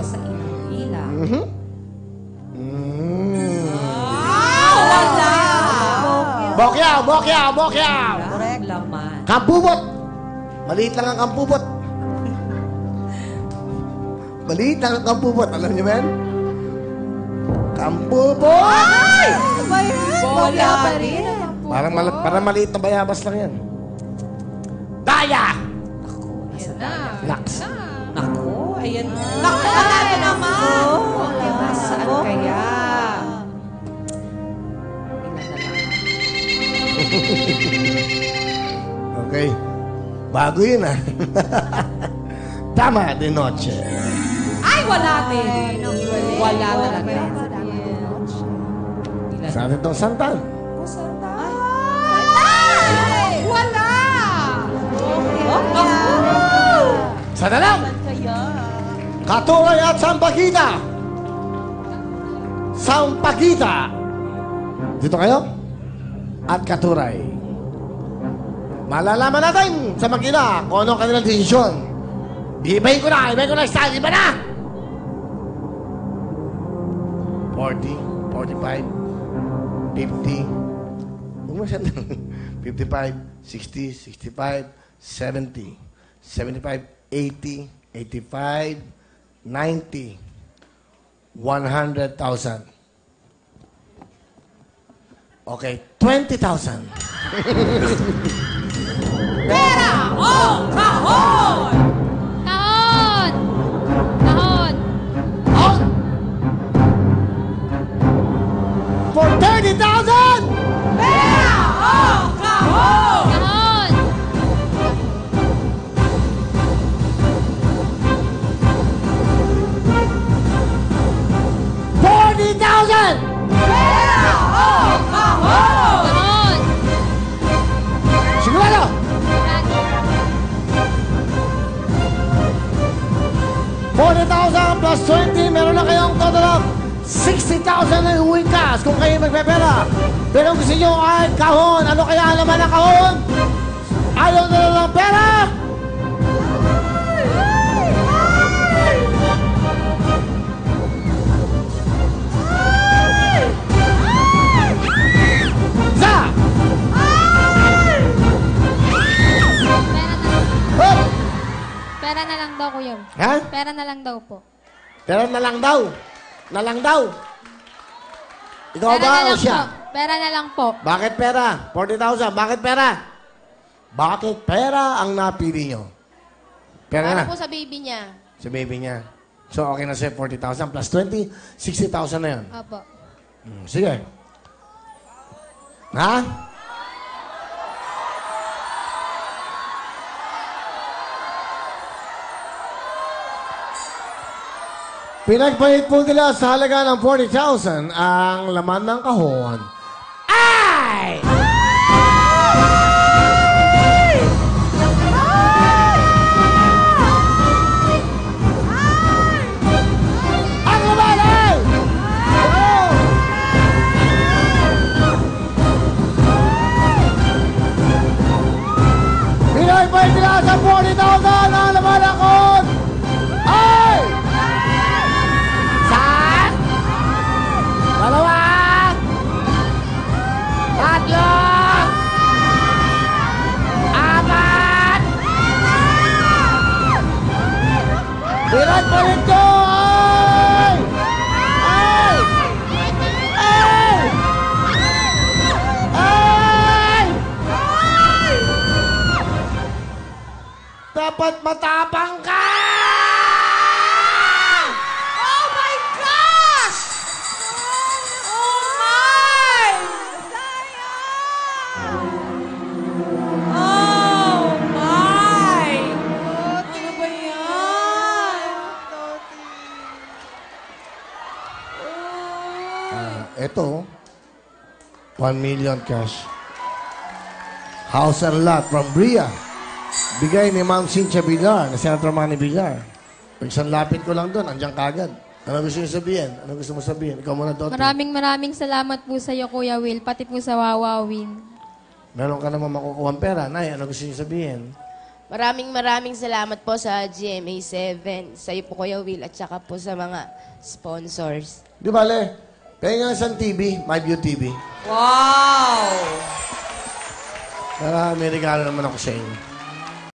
Sa ilang. Wala! Bokyaw, bokyaw, bokyaw! Correct. Laman. Kampubot! Maliit lang ang kampubot. Maliit lang ang kampubot. Alam niyo ba yan? Kampubot! Ay! Wala pa rin. Parang maliit na bayabas lang yan. Daya! Ayan na. Laks. Naku, ayan na. Naku, ano naman? Saan kaya? Ilan na lang. Okay. Bago yun ah. Tama de noche. Ay, wala din. Wala talaga. Ilan? Saan itong santal? Ay! Wala! Sana lang! Katuray at Sampaguita! Sampaguita! Dito kayo? At Katuray. Malalaman natin sa makina kung ano ang kanilang desisyon. Ibahin ko na style. Iba na! 40, 45, 50, 55, 60, 65, 70, 75, 80, 85, 90, 100,000. Okay, 20,000. Pera o kahon! Kahon! Kahon! Oh! For 30,000! Pera o kahon! Kahon! 40,000! Pera o kahon! Kahon! Sigurado! 40,000 plus 20, meron na kayong total of 60,000 na uwing cash kung kayo magpepera. Pero kung gusto nyo ay kahon, ano kaya ang laman ng kahon? Ayaw na lang ng pera? Isa! Hop! Pera na lang daw, kuya. Ha? Pera na lang daw po. Pera na lang daw. Na lang daw. Ikaw Pera na ba o lang siya? po. Pera na lang po. Bakit pera? 40,000. Bakit pera? Bakit pera ang napili nyo? Pera na. Para po sa baby niya. Sa baby niya. So, okay na siya 40,000 plus 20, 60,000 na yan. Opo. Sige. Ha? Pinagpalit po nila sa halaga ng 40,000 ang laman ng kahon. Ay! Ang laman ay! Oh! Pinagpalit nila sa 40,000 ang laman ng kahon. Ay! Dalawa! Tatlo! Apat! Pirat pa rin ko! Ay! Ay! Ay! Ay! Dapat matapang ka! Oh my gosh! Oh my! Oh my! Ano ba yan? Ito, 1 million cash. House and lot from Bria. Bigay ni Ma'am Cynthia Villar, na Senator Manny Villar. Pag isang lapit ko lang doon, andiyan kagad. Ano gusto niyo sabihin? Ano gusto mo sabihin? Ikaw muna, Dottie. Maraming salamat po sa iyo, Kuya Will, pati po sa Wawawin. Meron ka naman makukuha pera. Nay, ano gusto niyo sabihin? Maraming salamat po sa GMA7, sa iyo po Kuya Will, at saka po sa mga sponsors. Di bale, kaya nga isang TV, MyView TV. Wow! Para may regalo naman ako sa inyo.